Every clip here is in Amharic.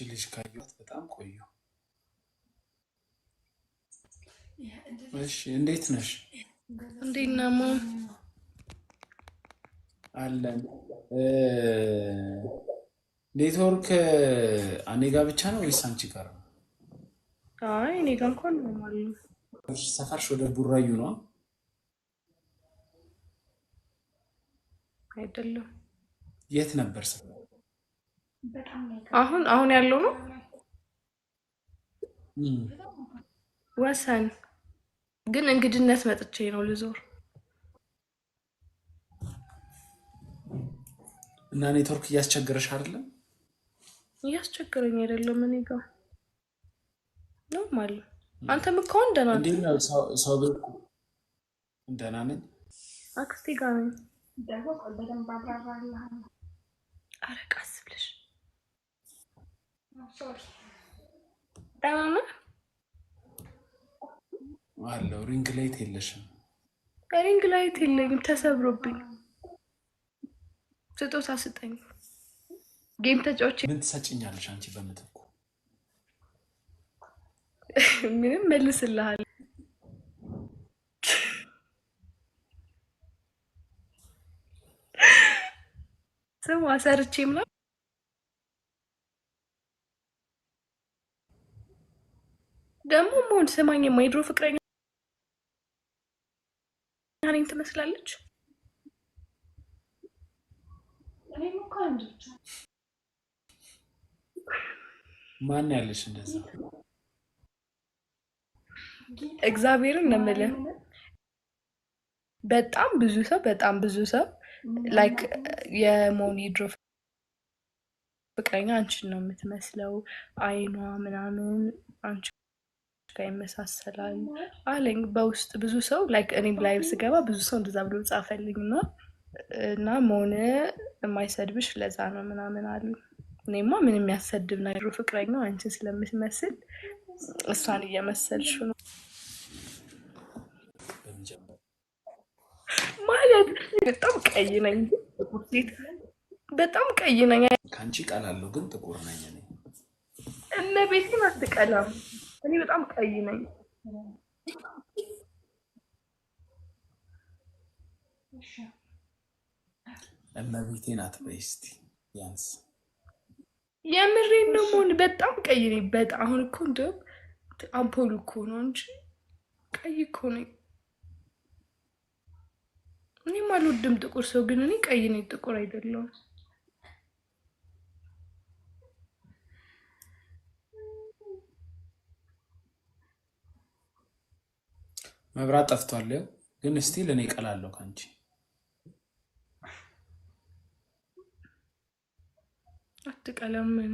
ልጅ ካየኋት በጣም ቆዩ። እሺ እንዴት ነሽ? እንዴት ነሞ? አለን። ኔትወርክ እኔ ጋር ብቻ ነው ወይስ አንቺ ጋር ነው? አይ እኔ ጋር እንኳን ነው ማለት ነው። ሰፈርሽ ወደ ቡራዩ ነው አይደለም? የት ነበር ሰፈር? አሁን ያለው ነው ወሰን። ግን እንግድነት መጥቼ ነው ልዞር እና ኔትወርክ እያስቸገረሽ አይደለም? እያስቸገረኝ አይደለም። እኔ ጋር ነው ማለት አንተም እኮ እንደና እንዴ ነው ሰው ብር እንደና ነኝ። አክስቴ ጋር ነኝ። ኧረ ቀስ ብለሽ ደህና ነህ? አለው። ሪንግ ላይት የለሽም? ሪንግ ላይት የለኝም፣ ተሰብሮብኝ። ስጦታ ስጠኝ። ጌም ተጫውቼ ምን ትሰጭኛለሽ አንቺ በምትኩ? ምንም መልስልሃል። ስም አሰርቼ ምናምን ደግሞ መሆን ስማኝ፣ የማይድሮ ፍቅረኛ ነኝ ትመስላለች። ማን ያለሽ እንደዛ? እግዚአብሔርን ነው የምልህ። በጣም ብዙ ሰው ላይክ የሞኒ ድሮ ፍቅረኛ አንቺን ነው የምትመስለው፣ አይኗ ምናምን አንቺ ጋር ይመሳሰላል አለኝ በውስጥ ብዙ ሰው። ላይክ እኔም ላይቭ ስገባ ብዙ ሰው እንደዛ ብሎ ጻፈልኝ እና ሞን የማይሰድብሽ ለዛ ነው ምናምን አሉ። እኔማ ምን የሚያሰድብ ነገር ፍቅረኛው አንቺን ስለምትመስል እሷን እየመሰልሽ ነው ማለት። በጣም ቀይ ነኝ፣ በጣም ቀይ ነኝ። ከአንቺ ቀላለሁ ግን ጥቁር ነኝ እኔ። እነ ቤቴን አትቀላም። እኔ በጣም ቀይ ነኝ። እመቤቴን አትበይ እስቲ ያንስ። የምሬን ነው መሆን በጣም ቀይ ነኝ። በጣም አሁን እኮ እንደውም አምፖል እኮ ነው እንጂ ቀይ እኮ ነኝ። እኔም አልወድም ጥቁር ሰው፣ ግን እኔ ቀይ ነኝ፣ ጥቁር አይደለሁም። መብራት ጠፍቷል ግን እስቲል እኔ ቀላለሁ ካንቺ። አትቀለም። እኔ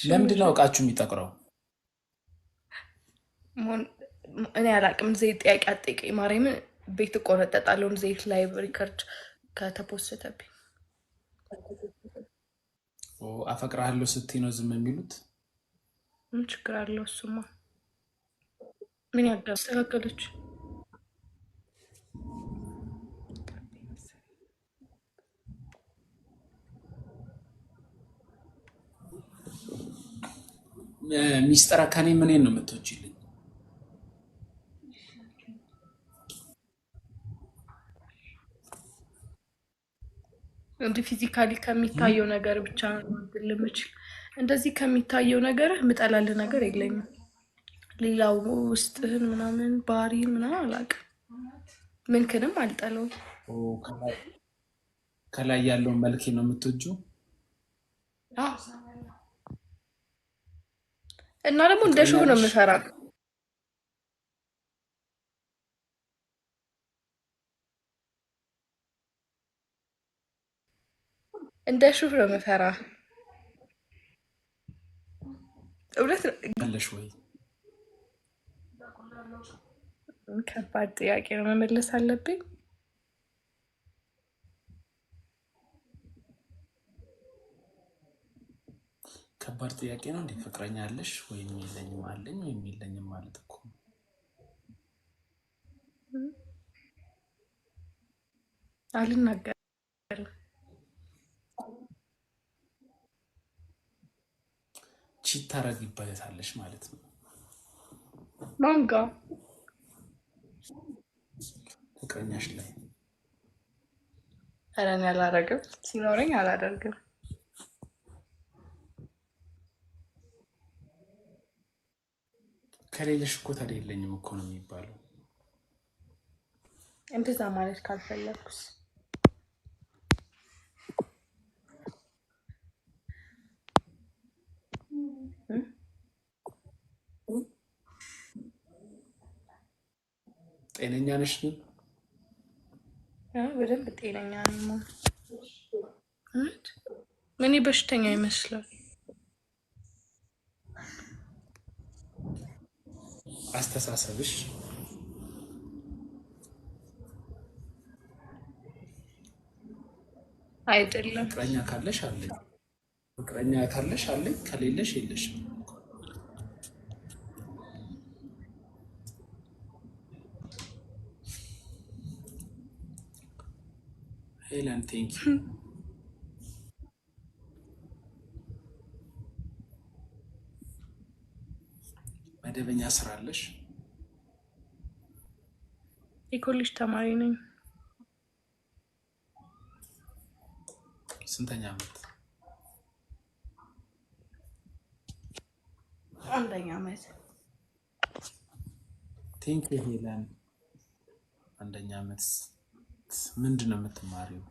ለምንድን ነው እቃችሁ የሚጠቅረው? እኔ አላቅም። ዘይት ጥያቄ አትጠይቀኝ ማርያምን። ቤት እቆነጠጣለሁ ዘይት ላይ ሪከርድ ከተፖሰተብኝ። አፈቅርሃለሁ ስትይ ነው ዝም የሚሉት? ምን ችግር አለው? እሱማ ምን ያደርጋል? አስተካከለች። ሚስጥር ከኔ ምንን ነው የምትወጪልኝ? እንዲህ ፊዚካሊ ከሚታየው ነገር ብቻ ነው ልምችል። እንደዚህ ከሚታየው ነገር ምጠላል ነገር የለኝም። ሌላው ውስጥህን ምናምን ባህሪ ምናምን አላውቅም። ምንክንም አልጠለውም። ከላይ ያለውን መልኬ ነው የምትወጂው? እና ደግሞ እንደ ሹፍ ነው የምፈራ። እንደ ሹፍ ነው የምፈራ። እውነት ያለሽ ወይ? ከባድ ጥያቄ ነው፣ መመለስ አለብኝ። ከባድ ጥያቄ ነው እንዴ? ፍቅረኛ አለሽ ወይም የለኝም? አለኝ ወይም የለኝም ማለት እኮ አልናገርም። ቺት ታረጊበታለሽ ማለት ነው። ማን ጋ? ፍቅረኛሽ ላይ። ኧረ እኔ አላደርግም። ሲኖረኝ አላደርግም። ከሌለሽ እኮ ታዲያ የለኝም እኮ ነው የሚባለው። እንደዛ ማለት ካልፈለግኩስ? ጤነኛ ነሽ ግን? በደንብ ጤነኛ ነኝ። እኔ በሽተኛ ይመስላል። አስተሳሰብሽ አይደለም። ፍቅረኛ ካለሽ አለኝ፣ ፍቅረኛ ካለሽ አለኝ፣ ከሌለሽ የለሽም። ሄለን ቴንክ ዩ። መደበኛ ስራ አለሽ? የኮሌጅ ተማሪ ነኝ። ስንተኛ ዓመት? አንደኛ ዓመት። ቴንክ ዩ ሄለን። አንደኛ ዓመት ምንድን ነው የምትማሪው?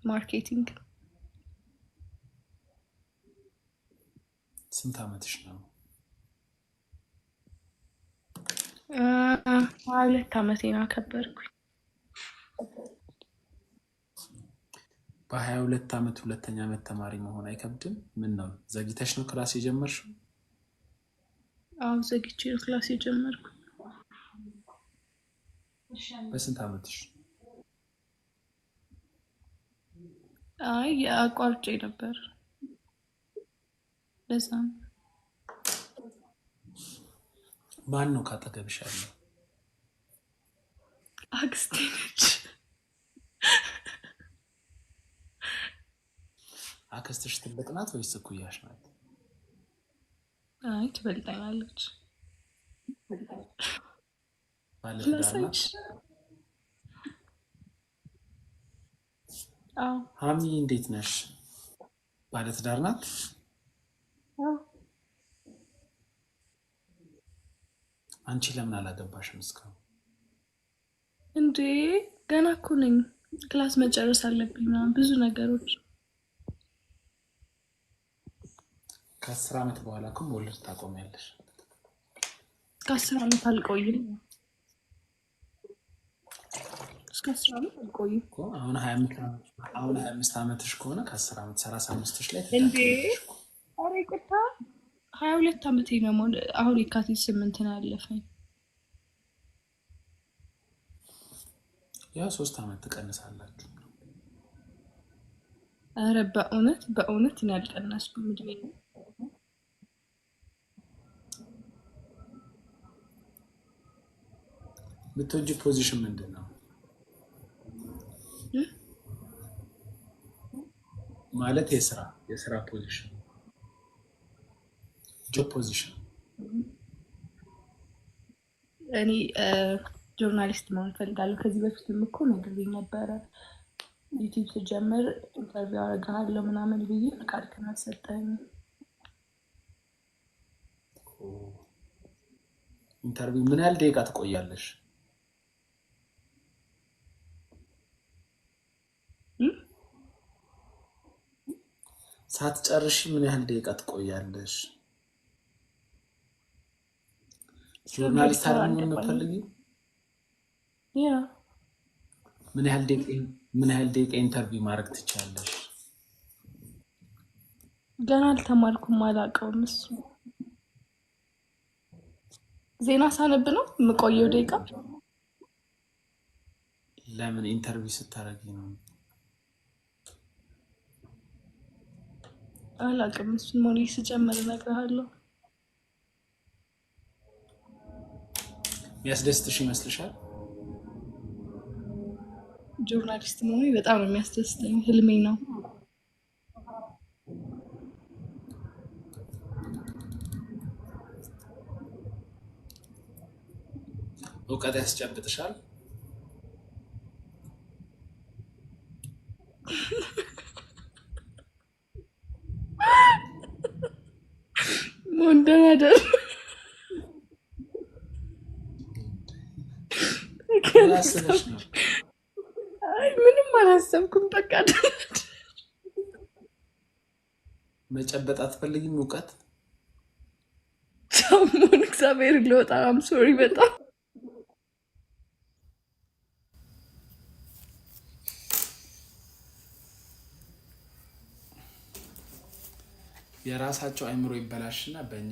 ማርኬቲንግ። ስንት ዓመትሽ ነው? 22 ዓመቴን አከበርኩኝ። በ22 ዓመት ሁለተኛ ዓመት ተማሪ መሆን አይከብድም? ምን ነው ዘግይተሽ ነው ክላስ የጀመርሽው? አዎ ዘግቼ ነው ክላስ የጀመርኩ። በስንት ዓመትሽ? አይ አቋርጬ ነበር፣ ለዛ ነው። ማን ነው ካጠገብሽ ያለው? አክስቴ ነች። አክስትሽ ትልቅ ናት ወይስ እኩያሽ ናት? አይ ትበልጠኛለች። ባለትዳር ናት? አዎ። ሀሚ እንዴት ነሽ? ባለትዳር ናት? አንቺ ለምን አላገባሽም እስካሁን? እንዴ ገና እኮ ነኝ። ክላስ መጨረስ አለብኝ ምናምን ብዙ ነገሮች። ከ10 ዓመት በኋላ እኮ መውለድ ታቆሚያለሽ። ከ10 ዓመት አልቆይም። እስከ 10 ዓመት አልቆይም እኮ አሁን 25 ዓመትሽ ከሆነ ከ10 ዓመት 35ሽ ላይ እንዴ? ኧረ ይቅርታ 22 ዓመቴ ነው። አሁን የካቲት 8 ነው ያለፈኝ። ያው 3 ዓመት ትቀንሳላችሁ። ኧረ በእውነት እኔ አልቀነስኩም እድሜ ነው። የምትወጂ ፖዚሽን ምንድን ነው? ማለት የስራ ፖዚሽን፣ ጆብ ፖዚሽን። እኔ ጆርናሊስት መሆን እፈልጋለሁ። ከዚህ በፊትም እኮ ነግሬኝ ነበረ። ዩቲዩብ ስጀምር ኢንተርቪው አደርግሃለሁ ምናምን ብዬ ፍቃድ ግን አልሰጠኝም። ኢንተርቪው ምን ያህል ደቂቃ ትቆያለሽ? ሳትጨርሺ ምን ያህል ደቂቃ ትቆያለሽ? ጆርናሊስት አይደል መሆን የምትፈልጊው? ያ ምን ያህል ደቂቃ ኢንተርቪው ማድረግ ትችያለሽ? ገና አልተማርኩም፣ አላውቀውም። እሱ ዜና ሳነብ ነው የምቆየው ደቂቃ። ለምን ኢንተርቪው ስታደርጊ ነው? አላውቅም። እሱን ሞኒ ስጨምር እነግርሃለሁ። የሚያስደስትሽ ይመስልሻል? ጆርናሊስት መሆኔ በጣም ነው የሚያስደስተኝ፣ ህልሜ ነው። እውቀት ያስጨብጥሻል? ወንደናደር ያስበሽ ነው። አይ ምንም አላሰብኩም። በቃ መጨበጥ አትፈልጊም? እውቀት ሰሞኑን እግዚአብሔር ሊወጣ አም ሶሪ በጣም የራሳቸው አይምሮ ይበላሽና በእኛ